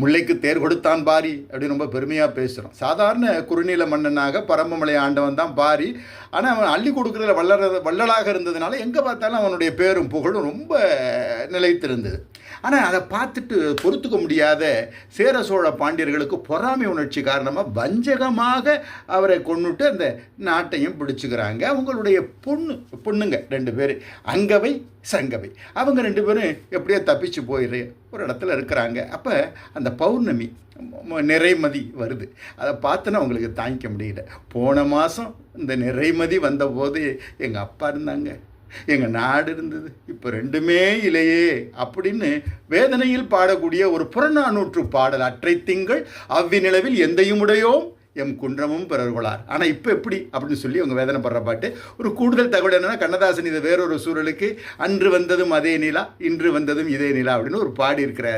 முல்லைக்கு தேர் கொடுத்தான் பாரி அப்படின்னு ரொம்ப பெருமையாக பேசுகிறோம். சாதாரண குறுநில மன்னனாக பரம்பமலை ஆண்டவன் தான் பாரி. ஆனால் அவன் அள்ளி கொடுக்குறதுல வள்ளலாக இருந்ததுனால எங்கே பார்த்தாலும் அவனுடைய பேரும் புகழும் ரொம்ப நிலைத்திருந்தது. ஆனால் அதை பார்த்துட்டு பொறுத்துக்க முடியாத சேர சோழ பாண்டியர்களுக்கு பொறாமை உணர்ச்சி காரணமாக வஞ்சகமாக அவரை கொண்டுட்டு அந்த நாட்டையும் பிடிச்சிக்கிறாங்க. அவங்களுடைய பொண்ணுங்க 2 பேர், அங்கவை சங்கவை, அவங்க 2 பேரும் எப்படியோ தப்பிச்சு போயிடு ஒரு இடத்துல இருக்கிறாங்க. அப்போ அந்த பௌர்ணமி நிறைமதி வருது. அதை பார்த்துன்னா அவங்களுக்கு தாங்கிக்க முடியல. போன மாதம் இந்த நிறைமதி வந்தபோது எங்கள் அப்பா இருந்தாங்க, எங்கள் நாடு இருந்தது, இப்போ 2மே இல்லையே அப்படின்னு வேதனையில் பாடக்கூடிய ஒரு புறநானூற்று பாடல். அற்றை திங்கள் அவ்விநிலவில் எந்தையுமுடையோம் எம் குன்றமும் பிறர்கொளார். ஆனால் இப்போ எப்படி அப்படின்னு சொல்லி அவங்க வேதனைப்படுற பாட்டு. ஒரு கூடுதல் தகவல் என்னென்னா, கண்ணதாசன் இதை வேறொரு சூழலுக்கு அன்று வந்ததும் அதே நிலா இன்று வந்ததும் இதே நிலா அப்படின்னு ஒரு பாடி இருக்கிறாரு.